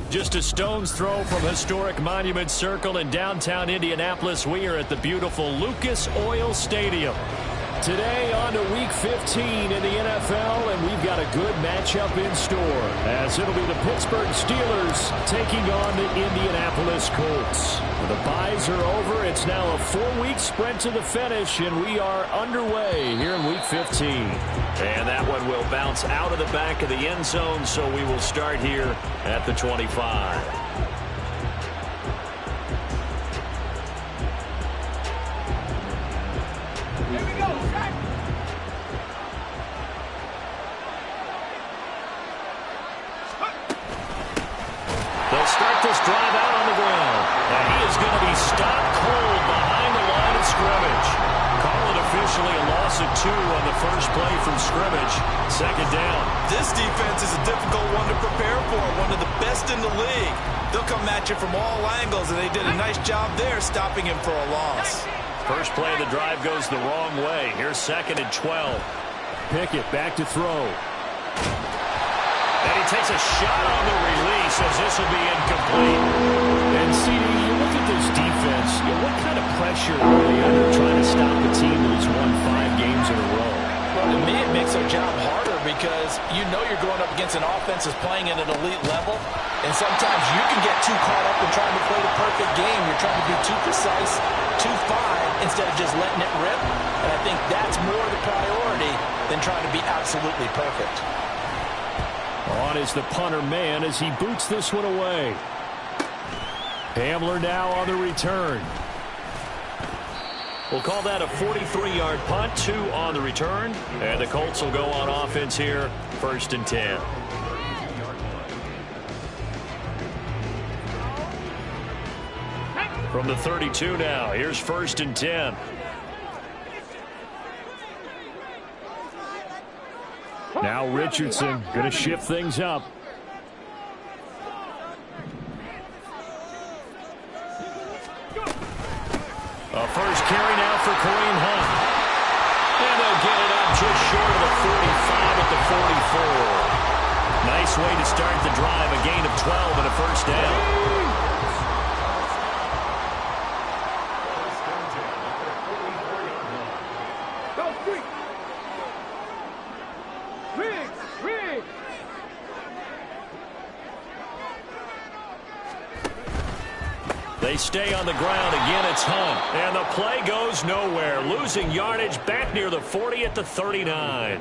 Just a stone's throw from historic Monument Circle in downtown Indianapolis. We are at the beautiful Lucas Oil Stadium. Today on to Week 15 in the NFL, and we've got a good matchup in store, as it'll be the Pittsburgh Steelers taking on the Indianapolis Colts. The byes are over. It's now a 4-week sprint to the finish, and we are underway here in Week 15. And that one will bounce out of the back of the end zone, so we will start here at the 25. They'll start this drive out on the ground. And he is going to be stopped cold behind the line of scrimmage. Call it officially a loss of 2 on the first play from scrimmage. Second down. This defense is a difficult one to prepare for, one of the best in the league. They'll come at you from all angles, and they did a nice job there stopping him for a loss. First play of the drive goes the wrong way. Here's 2nd and 12. Pickett back to throw. And he takes a shot on the release as this will be incomplete. And, CD, you look at this defense, what kind of pressure are they under trying to stop a team that's won 5 games in a row? Well, to me, it makes their job harder because you know you're going up against an offense that's playing at an elite level, and sometimes you can get too caught up in trying to play the perfect game. You're trying to be too precise, too fine, instead of just letting it rip. And I think that's more the priority than trying to be absolutely perfect. On is the punter man as he boots this one away. Hamler now on the return. We'll call that a 43-yard punt, 2 on the return. And the Colts will go on offense here, 1st and 10. From the 32 now, here's 1st and 10. Now Richardson going to shift things up. A first carry now for Kareem Hunt. And they'll get it up just short of the 45 at the 44. Nice way to start the drive. A gain of 12 and a first down. They stay on the ground. Again, it's Hunt. And the play goes nowhere. Losing yardage back near the 40 at the 39.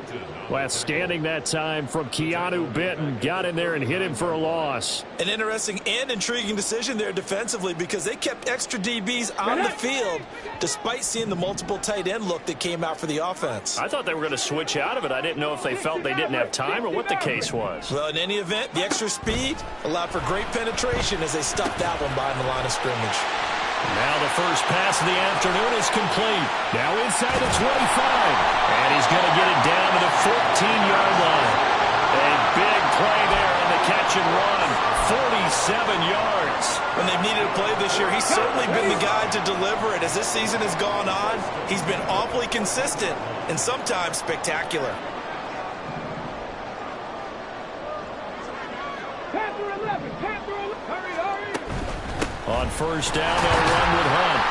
Last standing that time from Keanu Benton. Got in there and hit him for a loss. An interesting and intriguing decision there defensively because they kept extra DBs on the field despite seeing the multiple tight end look that came out for the offense. I thought they were going to switch out of it. I didn't know if they felt they didn't have time or what the case was. Well, in any event, the extra speed allowed for great penetration as they stuffed that one behind the line of scrimmage. Now the first pass of the afternoon is complete. Now inside the 25. And he's going to get it down to the 14-yard line. A big play there on the catch and run. 47 yards. When they've needed a play this year, he's certainly been the guy to deliver it. As this season has gone on, he's been awfully consistent and sometimes spectacular. On first down, they'll run with Hunt.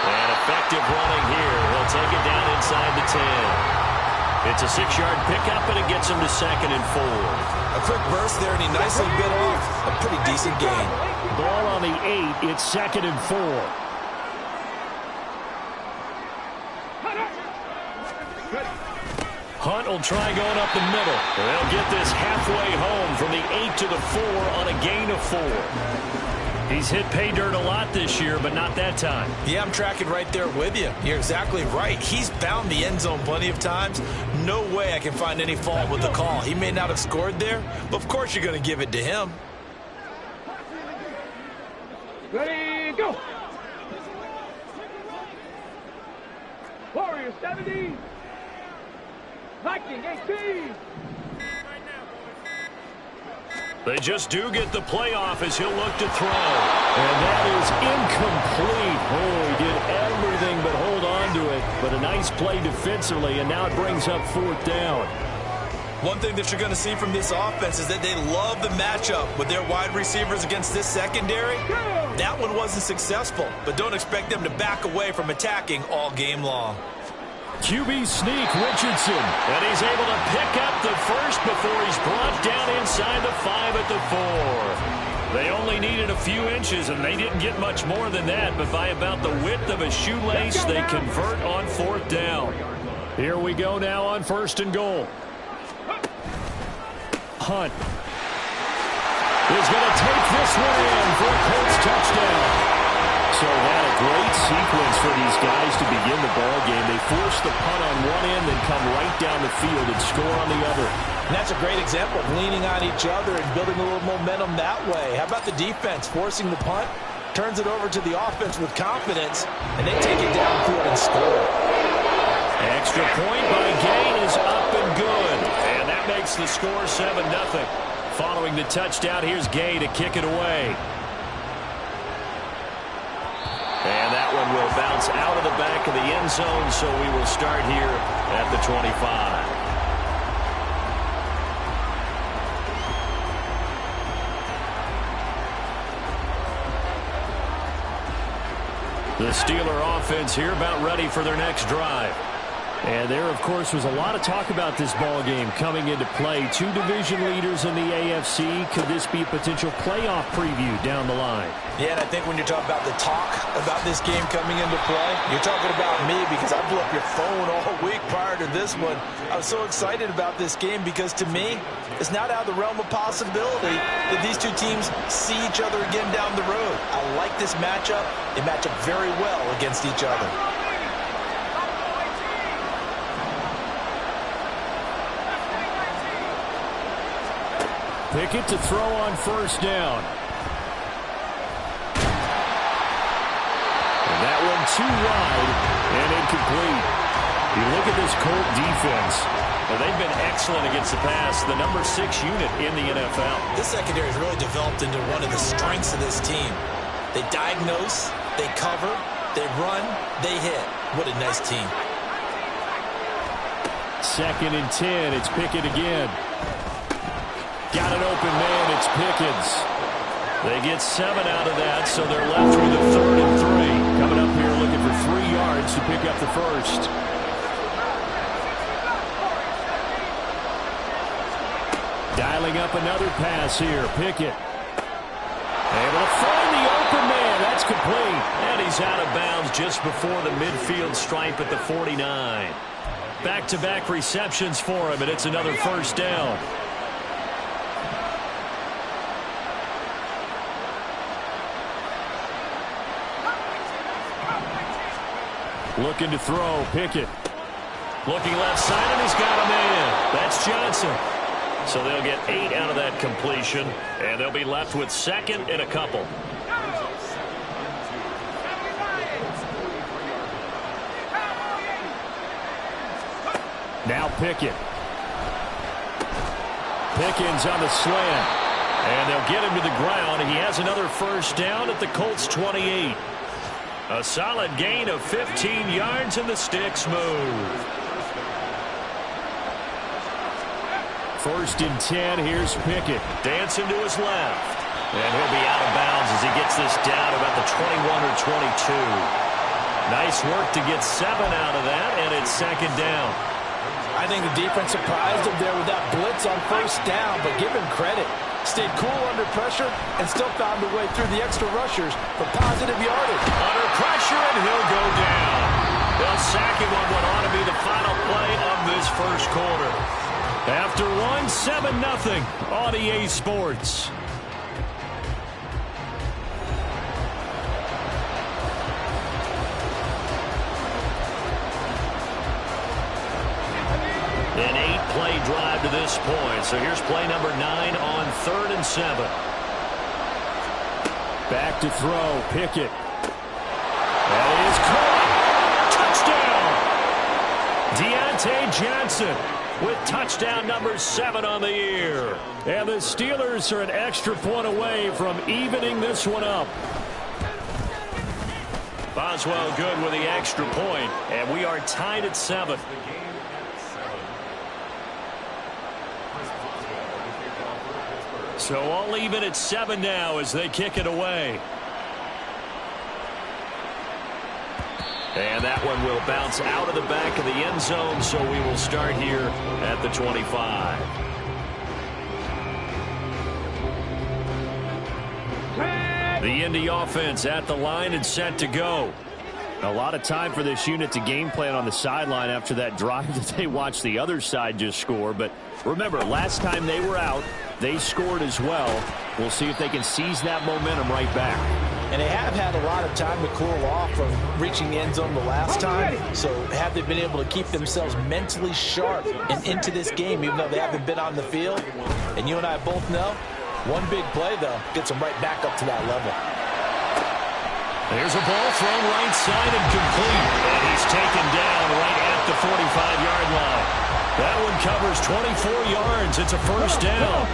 And effective running here. He'll take it down inside the 10. It's a 6-yard pickup, and it gets him to 2nd and 4. A quick burst there, and he nicely bit off a pretty decent gain. Ball on the 8. It's 2nd and 4. Hunt will try going up the middle. They'll get this halfway home from the 8 to the 4 on a gain of 4. He's hit pay dirt a lot this year, but not that time. Yeah, I'm tracking right there with you. You're exactly right. He's found the end zone plenty of times. No way I can find any fault with the call. He may not have scored there, but of course you're going to give it to him. Ready, go! Warrior 70. Viking 18. They just do get the playoff as he'll look to throw. And that is incomplete. Oh, he did everything but hold on to it. But a nice play defensively, and now it brings up 4th down. One thing that you're going to see from this offense is that they love the matchup with their wide receivers against this secondary. That one wasn't successful, but don't expect them to back away from attacking all game long. QB sneak, Richardson, and he's able to pick up the first before he's brought down inside the 5 at the 4. They only needed a few inches, and they didn't get much more than that, but by about the width of a shoelace, they convert on 4th down. Here we go now on 1st and goal. Hunt is going to take this one in for a Colts touchdown. So that a great sequence for these guys to begin the ball game. They force the punt on one end, then come right down the field and score on the other. And that's a great example of leaning on each other and building a little momentum that way. How about the defense forcing the punt? Turns it over to the offense with confidence, and they take it downfield and score. Extra point by Gain is up and good. And that makes the score 7-0. Following the touchdown, here's Gay to kick it away. And that one will bounce out of the back of the end zone, so we will start here at the 25. The Steeler offense here about ready for their next drive. And there, of course, was a lot of talk about this ball game coming into play. 2 division leaders in the AFC. Could this be a potential playoff preview down the line? Yeah, and I think when you're talking about the talk about this game coming into play, you're talking about me because I blew up your phone all week prior to this one. I was so excited about this game because, to me, it's not out of the realm of possibility that these two teams see each other again down the road. I like this matchup. They match up very well against each other. Pickett to throw on 1st down. And that one too wide and incomplete. You look at this Colt defense. Well, they've been excellent against the pass, the number 6 unit in the NFL. This secondary has really developed into one of the strengths of this team. They diagnose, they cover, they run, they hit. What a nice team. 2nd and 10. It's Pickett again. Got an open man. It's Pickens. They get 7 out of that, so they're left with a 3rd and 3. Coming up here looking for 3 yards to pick up the first. Dialing up another pass here. Pickett. Able to find the open man. That's complete. And he's out of bounds just before the midfield stripe at the 49. Back-to-back receptions for him, and it's another 1st down. Looking to throw, Pickett. Looking left side, and he's got a man. That's Johnson. So they'll get 8 out of that completion, and they'll be left with 2nd and a couple. Now Pickett. Pickens on the slant. And they'll get him to the ground. He has another 1st down at the Colts 28. A solid gain of 15 yards, and the sticks move. 1st and 10. Here's Pickett. Dancing to his left. And he'll be out of bounds as he gets this down about the 21 or 22. Nice work to get 7 out of that, and it's 2nd down. I think the defense surprised him there with that blitz on 1st down, but give him credit. Stayed cool under pressure and still found a way through the extra rushers for positive yardage. Under pressure, and he'll go down. They'll sack him on what ought to be the final play of this 1st quarter. After one, 7-0 on EA Sports. An 8-play drive to this point. So here's play number 9 on 3rd and 7. Back to throw. Pickett. That is caught. Touchdown. Deontay Johnson with touchdown number 7 on the year. And the Steelers are an extra point away from evening this one up. Boswell good with the extra point, and we are tied at 7. So all even at 7 now as they kick it away. And that one will bounce out of the back of the end zone, so we will start here at the 25. The Indy offense at the line and set to go. A lot of time for this unit to game plan on the sideline after that drive that they watched the other side just score. But remember, last time they were out, they scored as well. We'll see if they can seize that momentum right back. And they have had a lot of time to cool off from reaching the end zone the last time. So have they been able to keep themselves mentally sharp and into this game, even though they haven't been on the field? And you and I both know, one big play, though, gets them right back up to that level. There's a ball thrown right side and complete. And he's taken down right at the 45-yard line. That one covers 24 yards. It's a first down.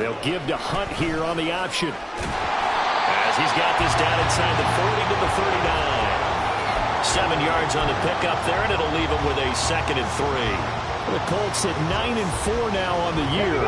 They'll give to Hunt here on the option. As he's got this down inside the 40 to the 39. 7 yards on the pickup there, and it'll leave him with a 2nd and 3. The Colts at 9-4 now on the year.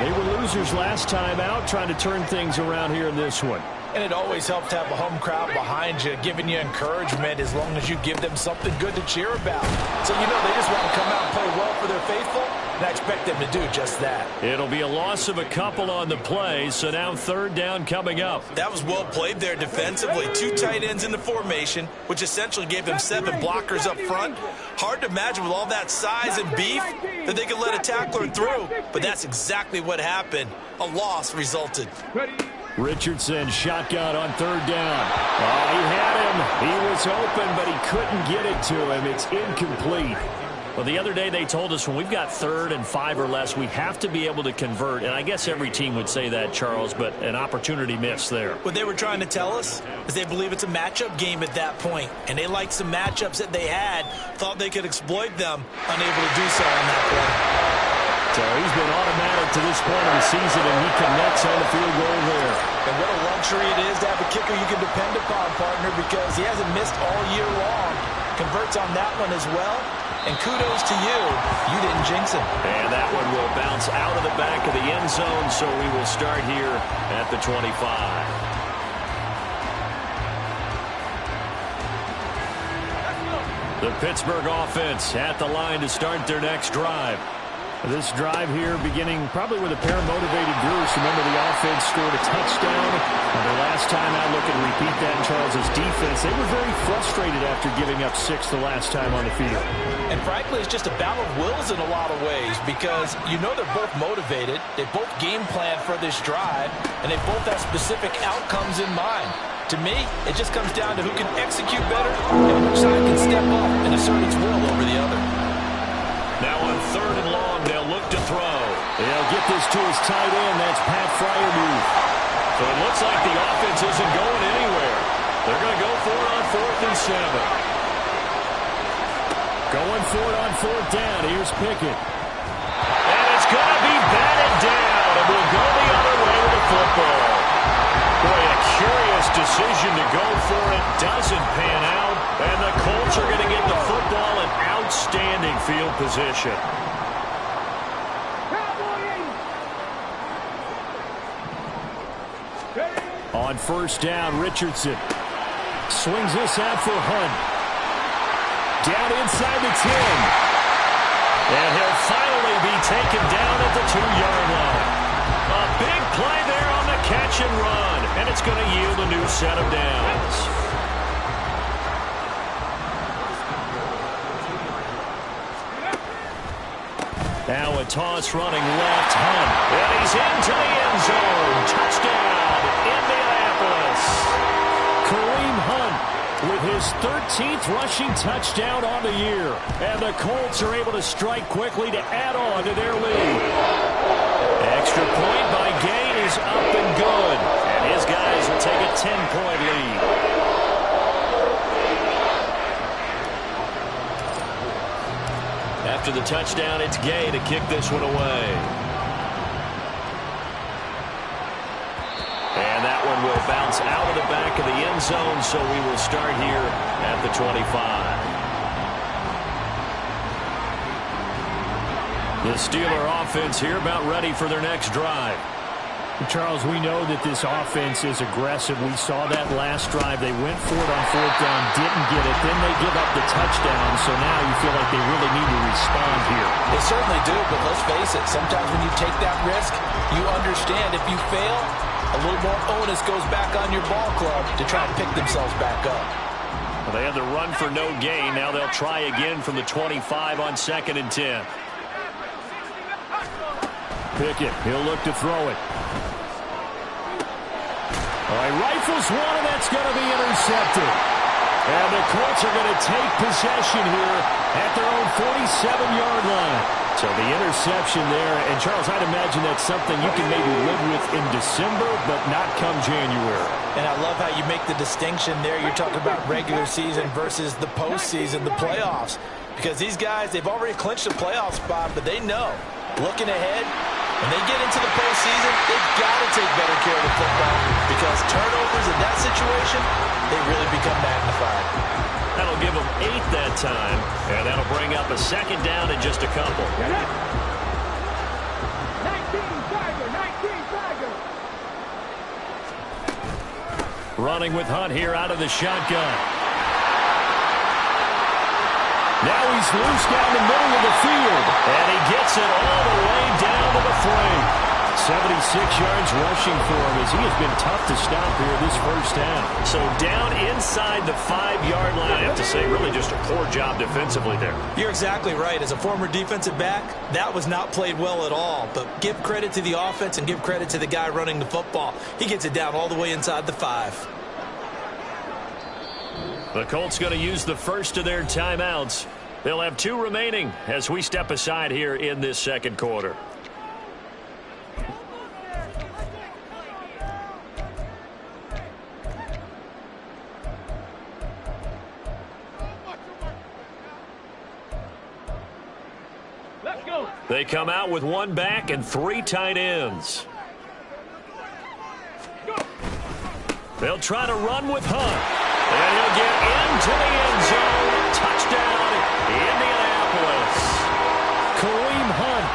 They were losers last time out, trying to turn things around here in this one. And it always helps to have a home crowd behind you, giving you encouragement as long as you give them something good to cheer about. So you know they just want to come out and play well for their faithful, and I expect them to do just that. It'll be a loss of a couple on the play, so now 3rd down coming up. That was well played there defensively. 2 tight ends in the formation, which essentially gave them 7 blockers up front. Hard to imagine with all that size and beef that they could let a tackler through, but that's exactly what happened. A loss resulted. Richardson shotgun on 3rd down. Oh, he had him. He was open, but he couldn't get it to him. It's incomplete. Well, the other day they told us when we've got 3rd and 5 or less, we have to be able to convert. And I guess every team would say that, Charles, but an opportunity missed there. What they were trying to tell us is they believe it's a matchup game at that point. And they liked some matchups that they had, thought they could exploit them, unable to do so on that point. So he's been automatic to this point of the season, and he connects on the field goal there. And what a luxury it is to have a kicker you can depend upon, partner, because he hasn't missed all year long. Converts on that one as well. And kudos to you. You didn't jinx him. And that one will bounce out of the back of the end zone, so we will start here at the 25. The Pittsburgh offense at the line to start their next drive. This drive here beginning probably with a pair of motivated Bruce. Remember, the offense scored a touchdown. And the last time out, look and repeat that in Charles's defense. They were very frustrated after giving up 6 the last time on the field. And frankly, it's just a battle of wills in a lot of ways because you know they're both motivated. They both game plan for this drive, and they both have specific outcomes in mind. To me, it just comes down to who can execute better and which side can step up and assert its will over the other. Now on 3rd and long, they'll look to throw. They'll get this to his tight end. That's Pat Freiermuth. So it looks like the offense isn't going anywhere. They're going to go for it on 4th and 7. Going for it on 4th down. Here's Pickett. And it's going to be batted down. And we'll go the other way with the football. Boy, a curious decision to go for it. Doesn't pan out. And the Colts are going to get the football in outstanding field position. On 1st down, Richardson swings this out for Hunt. Down inside the 10. And he'll finally be taken down at the 2-yard line. A big play there on the catch and run. And it's going to yield a new set of downs. Now a toss running left, Hunt. And he's into the end zone. Touchdown, Indianapolis. Kareem Hunt with his his 13th rushing touchdown on the year. And the Colts are able to strike quickly to add on to their lead. Extra point by Gay is up and good. And his guys will take a 10-point lead. After the touchdown, it's Gay to kick this one away. And that one will bounce out of the back of the end zone, so we will start here at the 25. The Steeler offense here about ready for their next drive. Charles, we know that this offense is aggressive. We saw that last drive. They went for it on 4th down, didn't get it. Then they give up the touchdown, so now you feel like they really need to respond here. They certainly do, but let's face it. Sometimes when you take that risk, you understand if you fail, a little more onus goes back on your ball club to try and pick themselves back up. Well, they had the run for no gain. Now they'll try again from the 25 on 2nd and 10. Pickett, he'll look to throw it. All right, rifles one, and that's going to be intercepted. And the Colts are going to take possession here at their own 47-yard line. So the interception there, and Charles, I'd imagine that's something you can maybe live with in December, but not come January. And I love how you make the distinction there. You're talking about regular season versus the postseason, the playoffs. Because these guys, they've already clinched a playoff spot, but they know, looking ahead, when they get into the postseason, they've got to take better care of the football because turnovers in that situation, they really become magnified. That'll give them 8 that time, and that'll bring up a 2nd down in just a couple. 19 Tiger. Running with Hunt here out of the shotgun. Now he's loose down the middle of the field, and he gets it all the way down to the 3. 76 yards rushing for him as he has been tough to stop here this first half. So down inside the 5-yard line, I have to say, really just a poor job defensively there. You're exactly right. As a former defensive back, that was not played well at all. But give credit to the offense and give credit to the guy running the football. He gets it down all the way inside the 5. The Colts going to use the first of their timeouts. They'll have 2 remaining as we step aside here in this second quarter. Let's go. They come out with 1 back and 3 tight ends. They'll try to run with Hunt. And he'll get into the end zone. Touchdown, Indianapolis. Kareem Hunt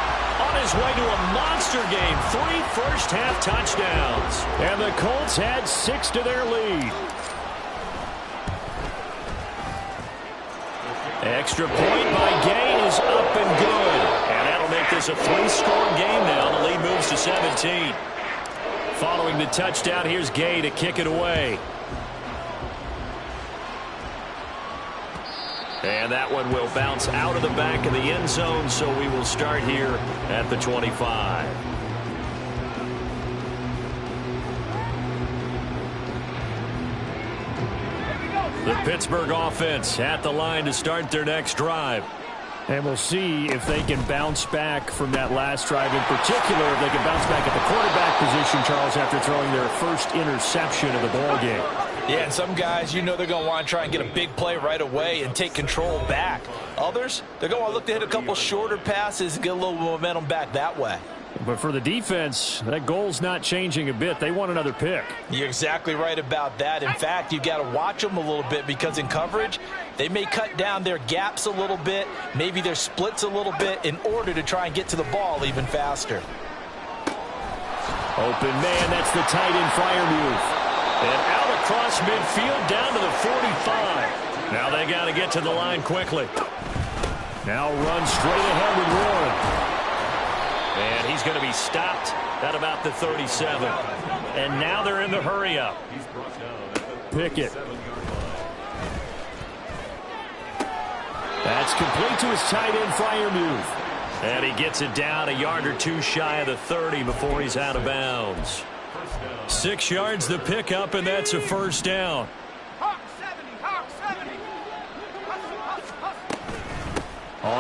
on his way to a monster game. 3 first-half touchdowns. And the Colts had 6 to their lead. Extra point by Gay is up and good. And that'll make this a 3-score game now. The lead moves to 17. Following the touchdown, here's Gay to kick it away. And that one will bounce out of the back of the end zone, so we will start here at the 25. The Pittsburgh offense at the line to start their next drive. And we'll see if they can bounce back from that last drive. In particular, if they can bounce back at the quarterback position, Charles, after throwing their first interception of the ball game. Yeah, and some guys, you know they're going to want to try and get a big play right away and take control back. Others, they're going to look to hit a couple shorter passes and get a little momentum back that way. But for the defense, that goal's not changing a bit. They want another pick. You're exactly right about that. In fact, you've got to watch them a little bit because in coverage, they may cut down their gaps a little bit, maybe their splits a little bit in order to try and get to the ball even faster. Open man, that's the tight end flyer move. And out across midfield down to the 45. Now they got to get to the line quickly. Now run straight ahead with Warren. And he's going to be stopped at about the 37. And now they're in the hurry up. Pickett. That's complete to his tight end flyer move. And he gets it down a yard or 2 shy of the 30 before he's out of bounds. 6 yards the pickup, and that's a first down. Hawk 70, Hawk 70.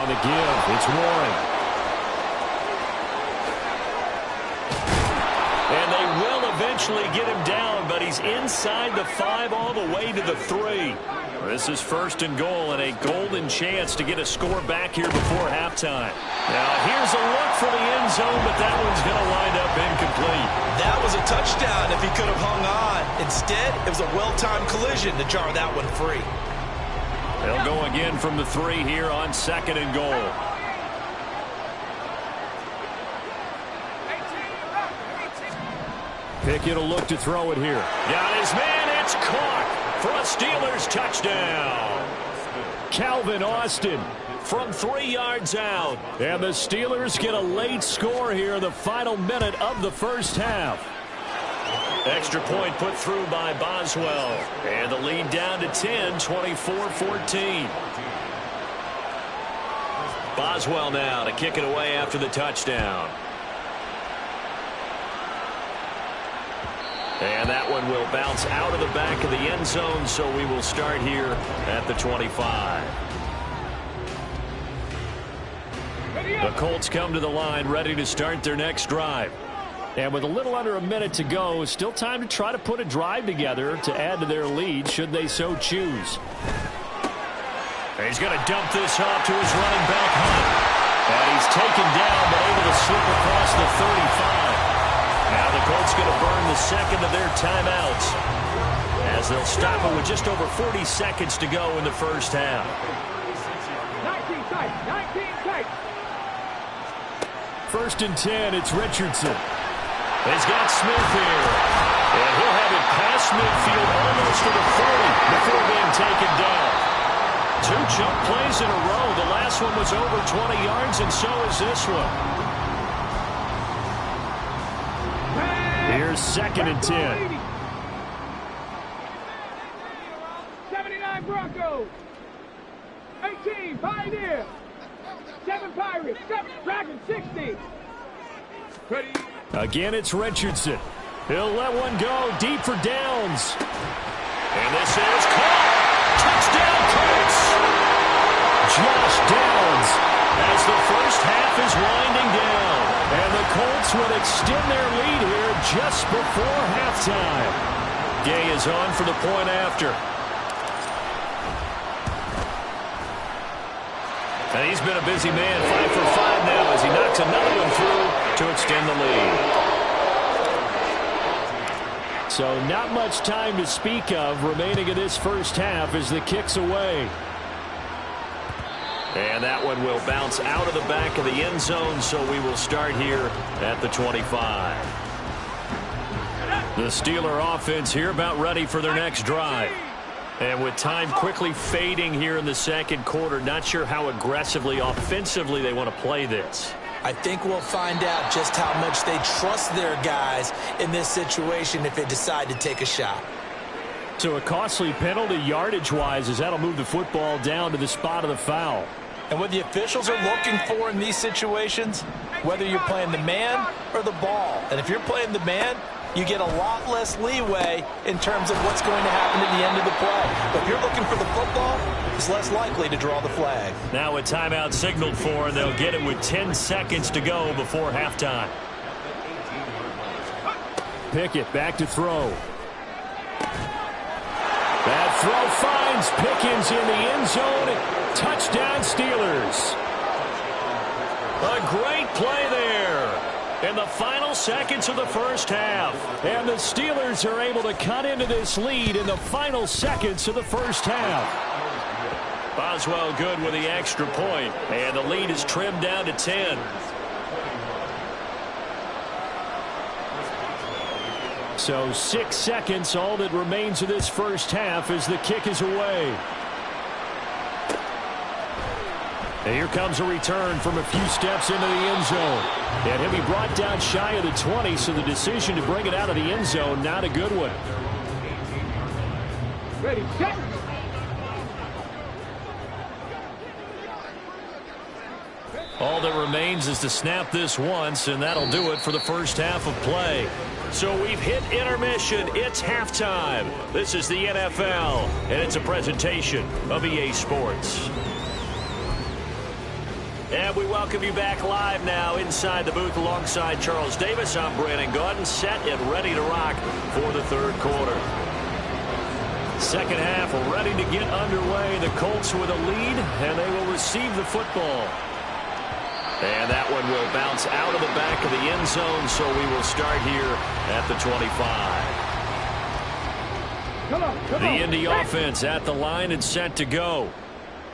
on the give. It's Warren. And they will eventually get him down, but he's inside the 5 all the way to the 3. This is 1st and goal and a golden chance to get a score back here before halftime. Now here's a look for the end zone, but that one's going to wind up incomplete. That was a touchdown if he could have hung on. Instead, it was a well-timed collision to jar that one free. They'll go again from the 3 here on 2nd and goal. Pickett will look to throw it here. Got his man, it's caught for a Steelers touchdown. Calvin Austin from 3 yards out. And the Steelers get a late score here in the final minute of the first half. Extra point put through by Boswell. And the lead down to 10, 24-14. Boswell now to kick it away after the touchdown. And that one will bounce out of the back of the end zone, so we will start here at the 25. The Colts come to the line ready to start their next drive. And with a little under a minute to go, still time to try to put a drive together to add to their lead should they so choose. He's going to dump this off to his running back, Hunt. And he's taken down but able to slip across the 35. Now the Colts going to burn the second of their timeouts as they'll stop it with just over 40 seconds to go in the first half. 19 tight, 19 tight. 1st and 10, it's Richardson. He's got Smith here. And he'll have it past midfield almost to the 40 before being taken down. 2 jump plays in a row. The last one was over 20 yards, and so is this one. Here's 2nd and 10. 79 Broncos. 18 Pioneers. 7 Pirates. 7 Dragons. 60. Ready. Again, it's Richardson. He'll let one go deep for Downs. And this is caught. Touchdown, Colts. Josh Downs as the first half is winding down. And the Colts will extend their lead here just before halftime. Gay is on for the point after. And he's been a busy man, 5 for 5 now as he knocks another one through to extend the lead. So not much time to speak of remaining in this first half as the kick's away. And that one will bounce out of the back of the end zone, so we will start here at the 25. The Steeler offense here about ready for their next drive. And with time quickly fading here in the second quarter, not sure how aggressively, offensively they want to play this. I think we'll find out just how much they trust their guys in this situation if they decide to take a shot. So a costly penalty yardage-wise as that'll move the football down to the spot of the foul. And what the officials are looking for in these situations, whether you're playing the man or the ball. And if you're playing the man, you get a lot less leeway in terms of what's going to happen at the end of the play. But if you're looking for the football, it's less likely to draw the flag. Now a timeout signaled for, and they'll get it with 10 seconds to go before halftime. Pickett back to throw. That throw finds Pickens in the end zone. Touchdown, Steelers. A great play there in the final seconds of the first half. And the Steelers are able to cut into this lead in the final seconds of the first half. Boswell good with the extra point, and the lead is trimmed down to 10. So 6 seconds, all that remains of this first half as the kick is away. And here comes a return from a few steps into the end zone. And he'll be brought down shy of the 20, so the decision to bring it out of the end zone, not a good one. Ready, set. All that remains is to snap this once, and that'll do it for the first half of play. So we've hit intermission. It's halftime. This is the NFL, and it's a presentation of EA Sports. And we welcome you back live now inside the booth alongside Charles Davis. I'm Brandon Gaudin, set and ready to rock for the third quarter. Second half ready to get underway. The Colts with a lead, and they will receive the football. And that one will bounce out of the back of the end zone, so we will start here at the 25. The Indy offense at the line and set to go.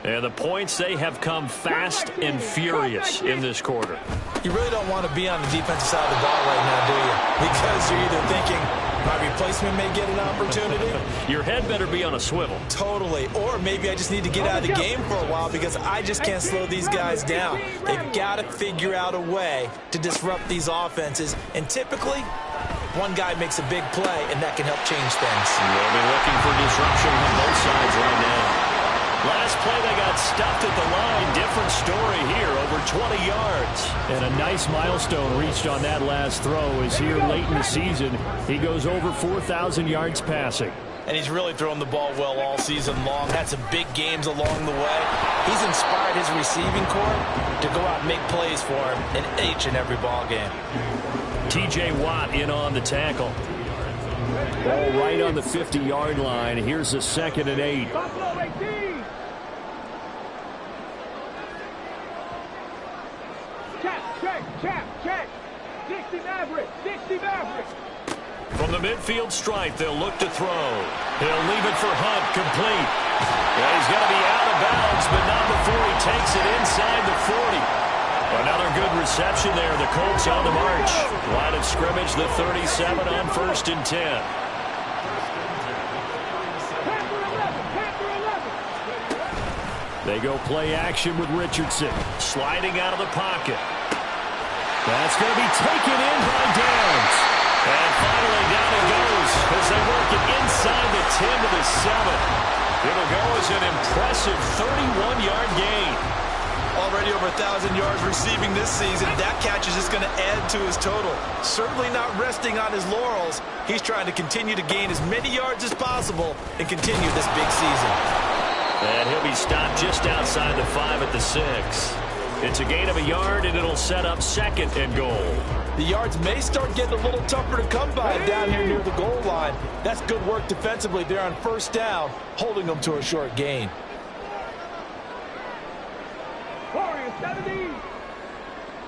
And the points, they have come fast and furious in this quarter. You really don't want to be on the defensive side of the ball right now, do you? Because you're either thinking, my replacement may get an opportunity. Your head better be on a swivel. Totally. Or maybe I just need to get out of the game for a while because I just can't slow these guys down. They've got to figure out a way to disrupt these offenses. And typically, one guy makes a big play, and that can help change things. We'll be looking for disruption on both sides right now. Last play, they got stuffed at the line. Different story here, over 20 yards. And a nice milestone reached on that last throw as here late in the season, he goes over 4,000 yards passing. And he's really thrown the ball well all season long. Had some big games along the way. He's inspired his receiving corps to go out and make plays for him in each and every ball game. T.J. Watt in on the tackle. Ball right on the 50-yard line. Here's a 2nd and 8. Buffalo 18. Check. 60 Maverick. From the midfield stripe, they'll look to throw. He'll leave it for Hunt, complete. Yeah, he's going to be out of bounds, but not before he takes it inside the 40. Another good reception there. The Colts on the march. Line of scrimmage, the 37 on 1st and 10. They go play action with Richardson. Sliding out of the pocket. That's going to be taken in by Downs. And finally down it goes as they work it inside the 10 to the 7. It'll go as an impressive 31-yard gain. Already over 1,000 yards receiving this season. That catch is just going to add to his total. Certainly not resting on his laurels. He's trying to continue to gain as many yards as possible and continue this big season. And he'll be stopped just outside the 5 at the 6. It's a gain of a yard, and it'll set up 2nd and goal. The yards may start getting a little tougher to come by down here near the goal line. That's good work defensively there on 1st down, holding them to a short gain. 70.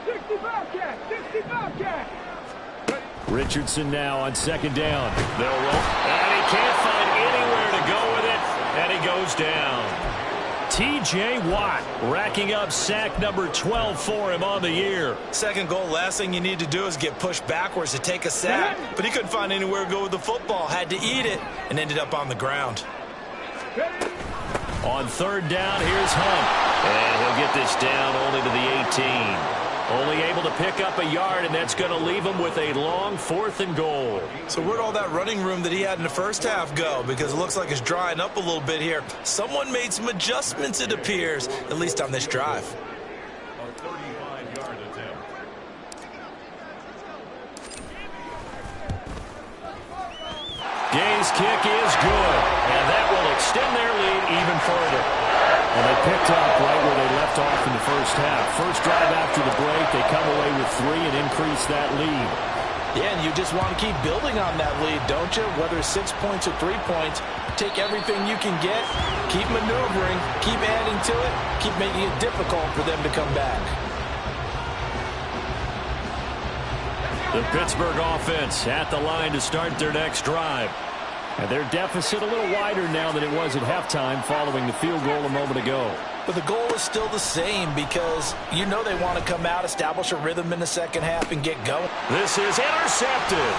65 catch. Richardson now on 2nd down. They'll roll, and he can't find anywhere to go with it, and he goes down. T.J. Watt racking up sack number 12 for him on the year. 2nd goal, last thing you need to do is get pushed backwards to take a sack, but he couldn't find anywhere to go with the football, had to eat it, and ended up on the ground. On 3rd down, here's Hunt, and he'll get this down only to the 18. Only able to pick up a yard, and that's going to leave him with a long 4th and goal. So where'd all that running room that he had in the first half go? Because it looks like it's drying up a little bit here. Someone made some adjustments, it appears, at least on this drive. A 35-yard attempt. Gay's kick is good, and that will extend their lead even further. And they picked up right where they left off in the first half. First drive after the break, they come away with 3 and increase that lead. Yeah, and you just want to keep building on that lead, don't you? Whether it's 6 points or 3 points, take everything you can get, keep maneuvering, keep adding to it, keep making it difficult for them to come back. The Pittsburgh offense at the line to start their next drive. And their deficit a little wider now than it was at halftime following the field goal a moment ago. But the goal is still the same because you know they want to come out, establish a rhythm in the second half, and get going. This is intercepted.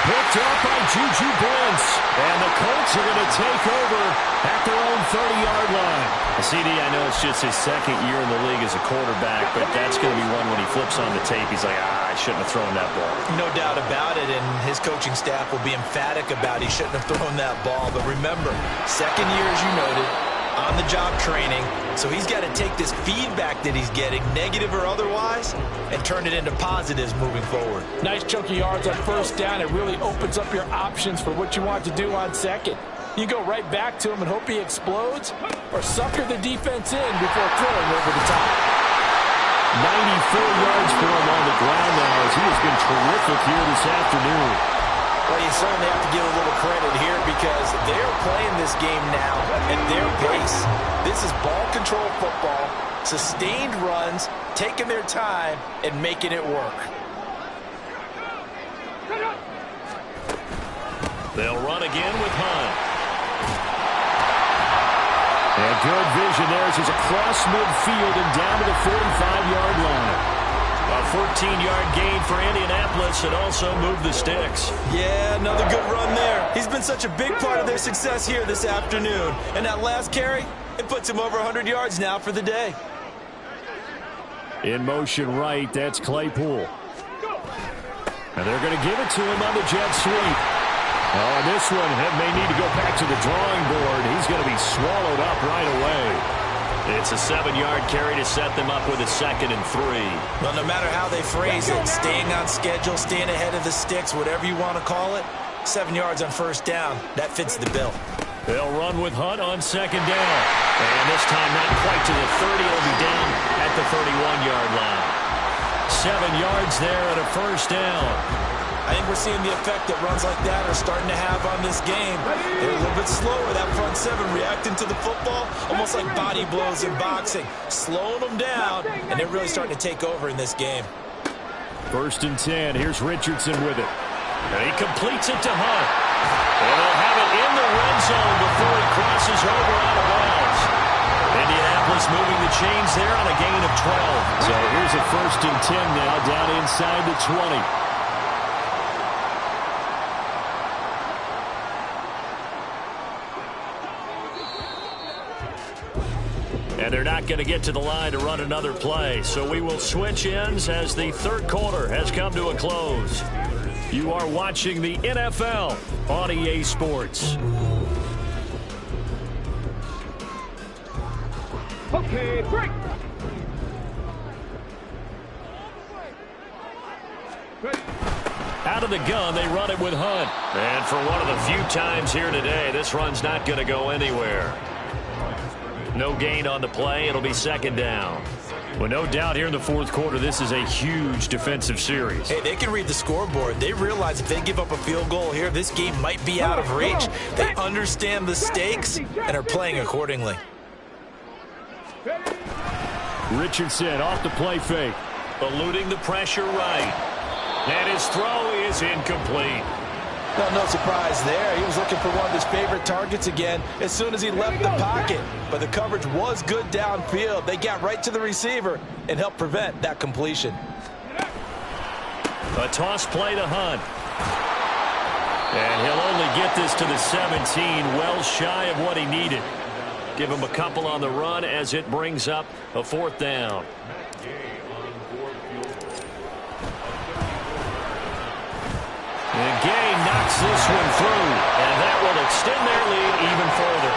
Picked up by Juju Brents. And the Colts are going to take over at their own 30-yard line. CD, I know it's just his 2nd year in the league as a quarterback, but that's going to be one when he flips on the tape. He's like, I shouldn't have thrown that ball. No doubt about it, and his coaching staff will be emphatic about he shouldn't have thrown that ball. But remember, 2nd year, as you noted, on-the-job training, so he's got to take this feedback that he's getting, negative or otherwise, and turn it into positives moving forward. Nice chunky yards on 1st down. It really opens up your options for what you want to do on 2nd. You go right back to him and hope he explodes, or sucker the defense in before throwing over the top. yards for him on the ground now, as he has been terrific here this afternoon. Well, you certainly have to give a little credit here because they're playing this game now at their pace. This is ball control football, sustained runs, taking their time, and making it work. They'll run again with Hunt. And good vision there as he's across midfield and down to the 45-yard line. A 14-yard gain for Indianapolis and also moved the sticks. Yeah, another good run there. He's been such a big part of their success here this afternoon. And that last carry, it puts him over 100 yards now for the day. In motion right, that's Claypool. And they're going to give it to him on the jet sweep. Oh, and this one may need to go back to the drawing board. He's going to be swallowed up right away. It's a 7-yard carry to set them up with a 2nd and 3. Well, no matter how they phrase it, staying on schedule, staying ahead of the sticks, whatever you want to call it, 7 yards on first down, that fits the bill. They'll run with Hunt on 2nd down. And this time not quite to the 30. It'll be down at the 31-yard line. 7 yards there and a first down. I think we're seeing the effect that runs like that are starting to have on this game. They're a little bit slower, that front 7, reacting to the football, almost like body blows in boxing, slowing them down, and they're really starting to take over in this game. 1st and 10. Here's Richardson with it. And he completes it to Hunt. And they'll have it in the red zone before he crosses over out of bounds. Indianapolis moving the chains there on a gain of 12. So here's a 1st and 10 now down inside the 20. And they're not going to get to the line to run another play. So we will switch ends as the 3rd quarter has come to a close. You are watching the NFL on EA Sports. Okay, break. Out of the gun, they run it with Hunt. And for one of the few times here today, this run's not going to go anywhere. No gain on the play. It'll be 2nd down. Well, no doubt here in the 4th quarter, this is a huge defensive series. Hey, they can read the scoreboard. They realize if they give up a field goal here, this game might be out of reach. They understand the stakes and are playing accordingly. Richardson off the play fake. Eluding the pressure right. And his throw is incomplete. Well, no surprise there. He was looking for one of his favorite targets again as soon as he left the pocket. But the coverage was good downfield. They got right to the receiver and helped prevent that completion. A toss play to Hunt. And he'll only get this to the 17, well shy of what he needed. Give him a couple on the run as it brings up a 4th down. And Gay knocks this one through, and that will extend their lead even further.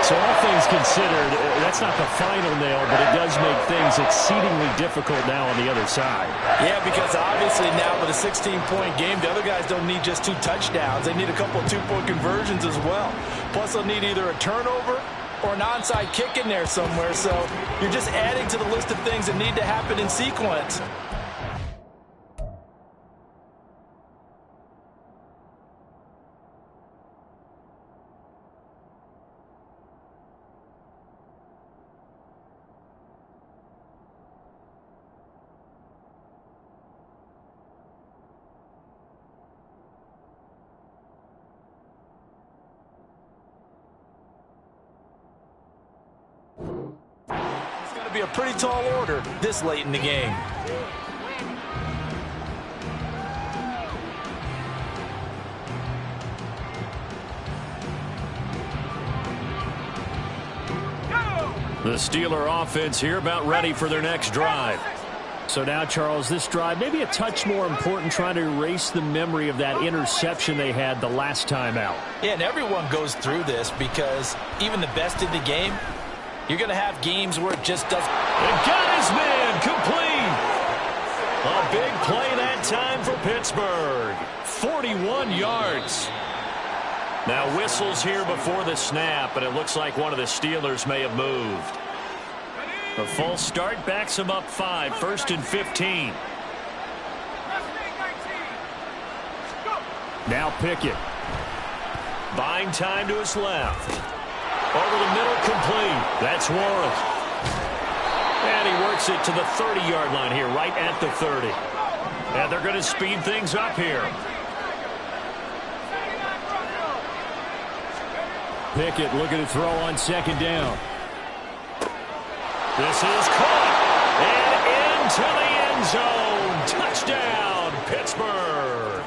So all things considered, that's not the final nail, but it does make things exceedingly difficult now on the other side. Yeah, because obviously now with a 16-point game, the other guys don't need just 2 touchdowns. They need a couple of 2-point conversions as well. Plus, they'll need either a turnover or an onside kick in there somewhere. So you're just adding to the list of things that need to happen in sequence. Be a pretty tall order this late in the game. The Steeler offense here about ready for their next drive. So now, Charles, this drive maybe a touch more important, trying to erase the memory of that interception they had the last time out. Yeah, and everyone goes through this because even the best in the game, you're going to have games where it just doesn't. And got his man complete. A big play that time for Pittsburgh. 41 yards. Now whistles here before the snap, and it looks like one of the Steelers may have moved. A false start backs him up 5, 1st and 15. Now Pickett. Buying time to his left. Over the middle, complete. That's Warren. And he works it to the 30-yard line here, right at the 30. And they're going to speed things up here. Pickett looking to throw on 2nd down. This is caught. And into the end zone. Touchdown, Pittsburgh.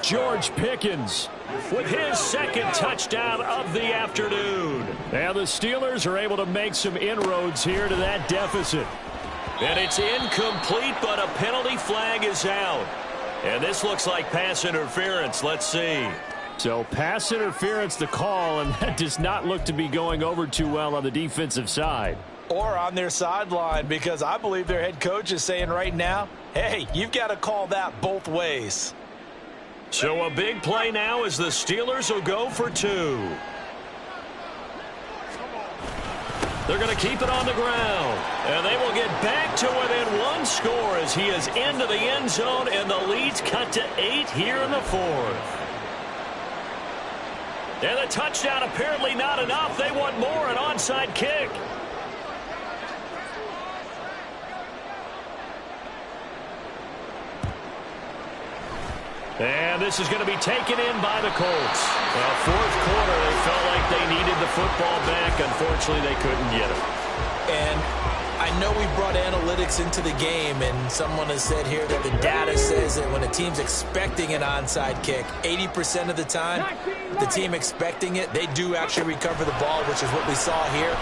George Pickens with his 2nd touchdown of the afternoon. And the Steelers are able to make some inroads here to that deficit. And it's incomplete, but a penalty flag is out. And this looks like pass interference. Let's see. So pass interference the call, and that does not look to be going over too well on the defensive side. Or on their sideline, because I believe their head coach is saying right now, hey, you've got to call that both ways. So a big play now as the Steelers will go for 2. They're going to keep it on the ground. And they will get back to within 1 score as he is into the end zone, and the lead's cut to 8 here in the 4th. And the touchdown apparently not enough. They want more, an onside kick. And this is going to be taken in by the Colts. Well, 4th quarter, they felt like they needed the football back. Unfortunately, they couldn't get it. And I know we brought analytics into the game, and someone has said here that the data says that when a team's expecting an onside kick, 80% of the time, the team expecting it, they do actually recover the ball, which is what we saw here.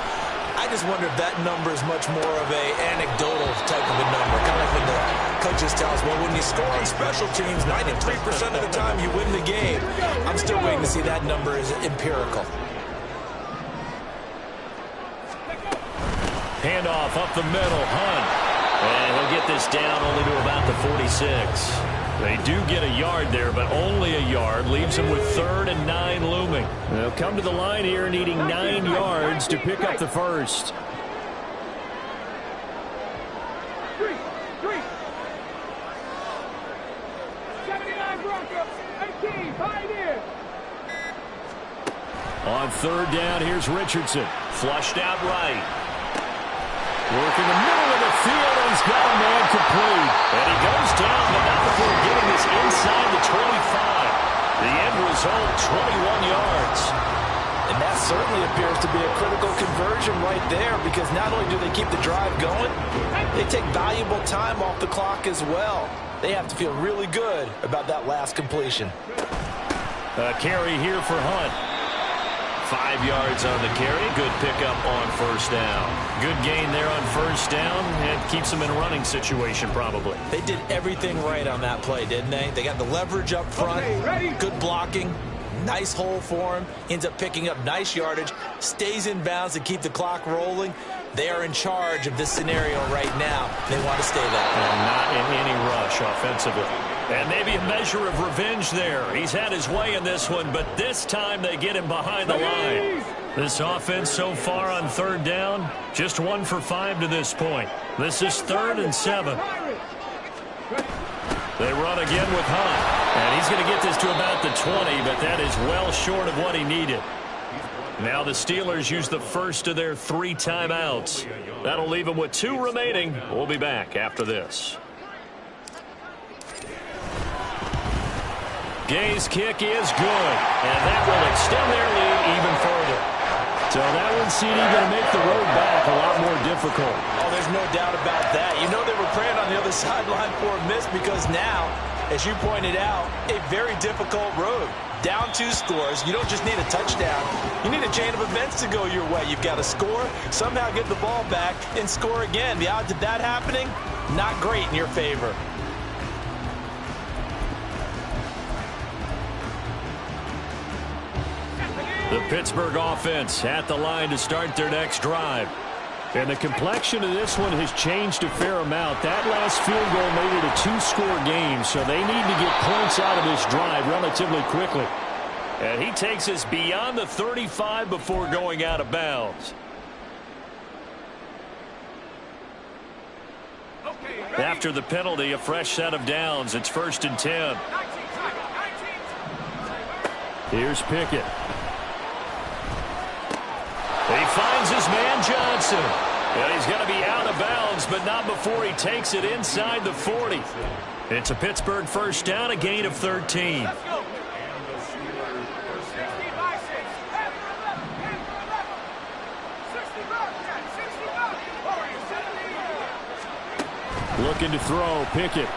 I just wonder if that number is much more of a anecdotal type of a number. Kind of like when the coaches tell us, well, when you score on special teams, 93% of the time you win the game. I'm still waiting to see that number is empirical. Handoff up the middle, Hunt. And he'll get this down only to about the 46. They do get a yard there, but only a yard. Leaves them with 3rd and 9 looming. They'll come to the line here needing 9 yards to pick up the first. 79 Broncos, 18, Pioneers. On 3rd down, here's Richardson. Flushed out right. Working the middle of the field, and he's got a man complete. And he goes down, but not before getting this inside the 25. The end result, 21 yards. And that certainly appears to be a critical conversion right there, because not only do they keep the drive going, they take valuable time off the clock as well. They have to feel really good about that last completion. A carry here for Hunt. 5 yards on the carry. Good pickup on 1st down. Good gain there on 1st down, and keeps them in a running situation probably. They did everything right on that play, didn't they? They got the leverage up front, good blocking, nice hole for him, ends up picking up nice yardage, stays in bounds to keep the clock rolling. They are in charge of this scenario right now. They want to stay that way. And not in any rush offensively. And maybe a measure of revenge there. He's had his way in this one, but this time they get him behind the line. This offense so far on 3rd down, just 1 for 5 to this point. This is 3rd and 7. They run again with Hunt. And he's going to get this to about the 20, but that is well short of what he needed. Now the Steelers use the first of their 3 timeouts. That'll leave them with 2 remaining. We'll be back after this. Gay's kick is good, and that will extend their lead even further. So that one, CD, going to make the road back a lot more difficult. Oh, there's no doubt about that. You know they were praying on the other sideline for a miss, because now, as you pointed out, a very difficult road. Down 2 scores. You don't just need a touchdown. You need a chain of events to go your way. You've got to score, somehow get the ball back, and score again. The odds of that happening, not great in your favor. The Pittsburgh offense at the line to start their next drive. And the complexion of this one has changed a fair amount. That last field goal made it a 2-score game, so they need to get points out of this drive relatively quickly. And he takes us beyond the 35 before going out of bounds. After the penalty, a fresh set of downs. It's 1st and 10. Here's Pickett. He finds his man Johnson. And he's going to be out of bounds, but not before he takes it inside the 40. It's a Pittsburgh first down, a gain of 13. Looking to throw, Pickett.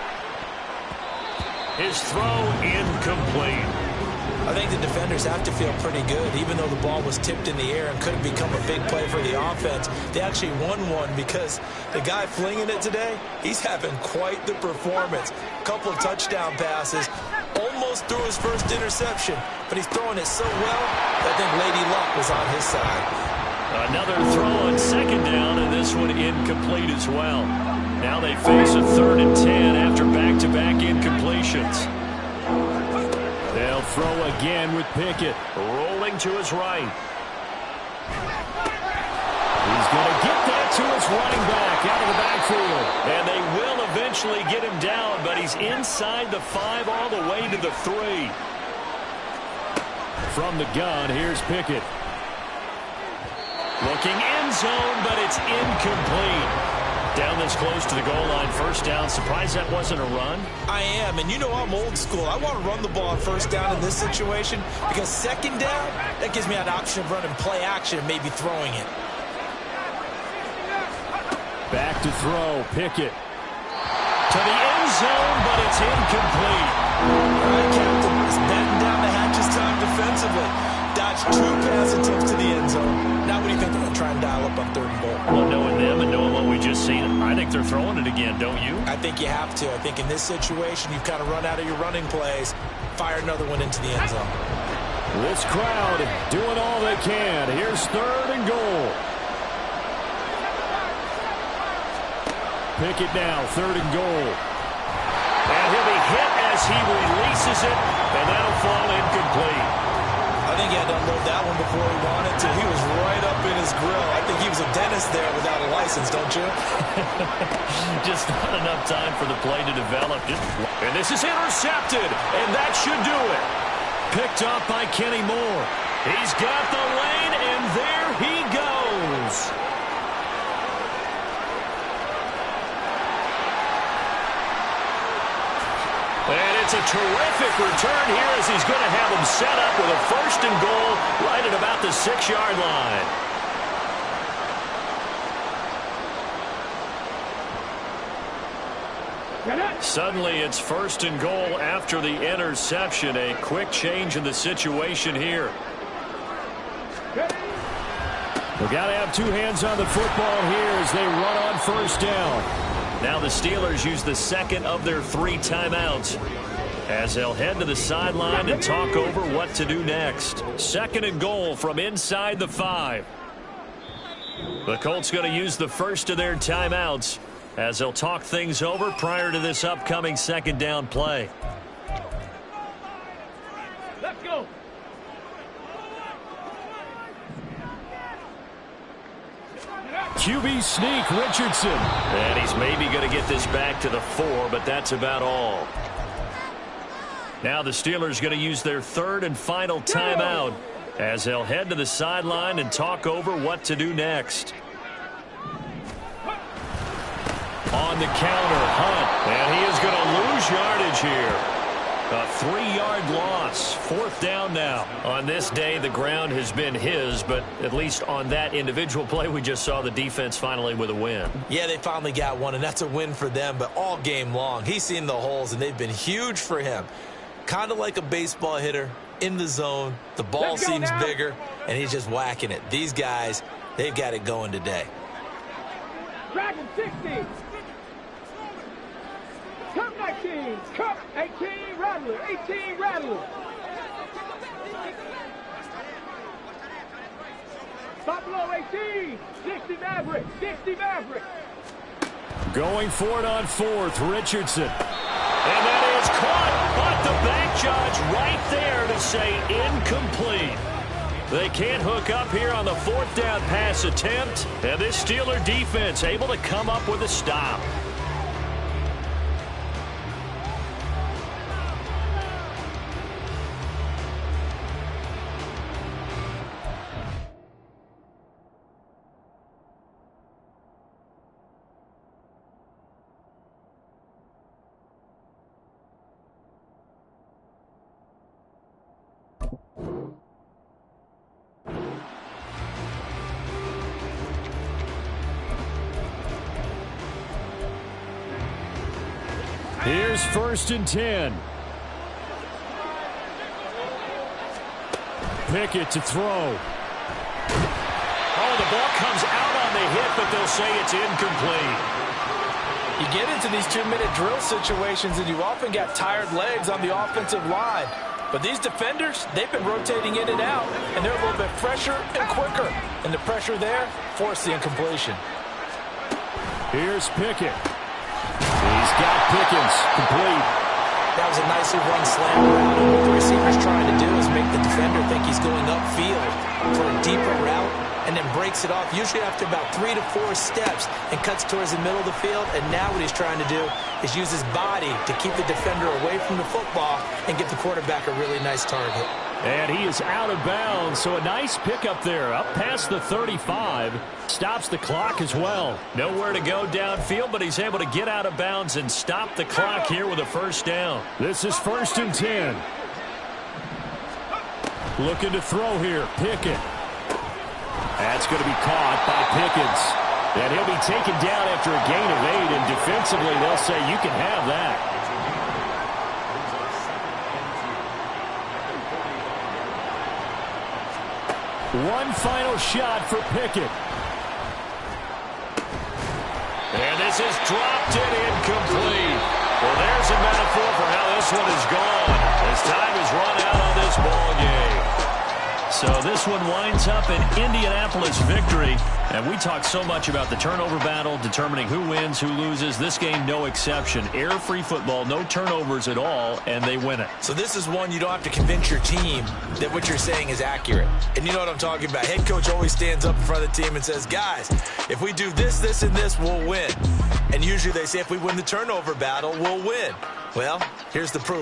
His throw incomplete. I think the defenders have to feel pretty good. Even though the ball was tipped in the air and could have become a big play for the offense, they actually won one because the guy flinging it today, he's having quite the performance. Couple touchdown passes, almost threw his first interception, but he's throwing it so well that I think Lady Luck was on his side. Another throw on 2nd down, and this one incomplete as well. Now they face a 3rd and 10 after back-to-back incompletions. They'll throw again with Pickett. Rolling to his right. He's going to get that to his running back out of the backfield. And they will eventually get him down, but he's inside the 5 all the way to the 3. From the gun, here's Pickett. Looking end zone, but it's incomplete. Down this close to the goal line, 1st down. Surprised that wasn't a run? I am, and you know I'm old school. I want to run the ball on 1st down in this situation because 2nd down, that gives me an option of running play action and maybe throwing it. Back to throw, Pickett. To the end zone, but it's incomplete. All right, Captain, it's batting down the hatches time defensively. Dodged 2 pass attempts to the end zone. Now what do you think they're going to try and dial up on 3rd and goal? Well, knowing them and knowing what we just seen, I think they're throwing it again, don't you? I think you have to. I think in this situation, you've kind of run out of your running plays. Fire another one into the end zone. This crowd doing all they can. Here's 3rd and goal. Pickett now, 3rd and goal. And he'll be hit as he releases it, and that'll fall incomplete. I think he had to unload that one before he wanted to. He was right up in his grill. I think he was a dentist there without a license, don't you? Just not enough time for the play to develop. And this is intercepted, and that should do it. Picked up by Kenny Moore. He's got the lane, and there he goes. And it's a terrific return here as he's going to have him set up with a 1st and goal right at about the 6-yard line. Suddenly it's 1st and goal after the interception. A quick change in the situation here. We've got to have 2 hands on the football here as they run on 1st down. Now the Steelers use the 2nd of their 3 timeouts as they'll head to the sideline and talk over what to do next. 2nd and goal from inside the 5. The Colts going to use the 1st of their timeouts as they'll talk things over prior to this upcoming 2nd down play. Let's go. QB sneak, Richardson. And he's maybe going to get this back to the 4, but that's about all. Now the Steelers going to use their 3rd and final timeout as they'll head to the sideline and talk over what to do next. On the counter, Hunt. And he is going to lose yardage here. A 3-yard loss. 4th down now. On this day, the ground has been his, but at least on that individual play, we just saw the defense finally with a win. Yeah, they finally got one, and that's a win for them, but all game long, he's seen the holes, and they've been huge for him. Kind of like a baseball hitter in the zone. The ball seems bigger, and he's just whacking it. These guys, they've got it going today. Dragon 60. Cup 19. Cup 18. Rattler. 18. Rattler. Stop below 18. 60 Maverick. 60 Maverick. Going for it on 4th, Richardson. And that is caught, but the back judge right there to say incomplete. They can't hook up here on the 4th down pass attempt, and this Steeler defense able to come up with a stop. Here's 1st and 10. Pickett to throw. Oh, the ball comes out on the hit, but they'll say it's incomplete. You get into these 2-minute drill situations, and you often got tired legs on the offensive line. But these defenders, they've been rotating in and out, and they're a little bit fresher and quicker. And the pressure there forced the incompletion. Here's Pickett. He's got Pickens complete. That was a nicely run slant route. And what the receiver's trying to do is make the defender think he's going upfield for a deeper route, and then breaks it off, usually after about 3 to 4 steps, and cuts towards the middle of the field. And now what he's trying to do is use his body to keep the defender away from the football and give the quarterback a really nice target. And he is out of bounds, so a nice pickup there, up past the 35. Stops the clock as well. Nowhere to go downfield, but he's able to get out of bounds and stop the clock here with a 1st down. This is 1st and 10. Looking to throw here, Pickett. That's going to be caught by Pickens. And he'll be taken down after a gain of 8, and defensively they'll say you can have that. One final shot for Pickett. And this is dropped and incomplete. Well, there's a metaphor for how this one is gone, as time has run out on this ball game. So this one winds up an Indianapolis victory. And we talk so much about the turnover battle, determining who wins, who loses. This game, no exception. Error-free football, no turnovers at all, and they win it. So this is one you don't have to convince your team that what you're saying is accurate. And you know what I'm talking about. Head coach always stands up in front of the team and says, guys, if we do this, this, and this, we'll win. And usually they say if we win the turnover battle, we'll win. Well, here's the proof.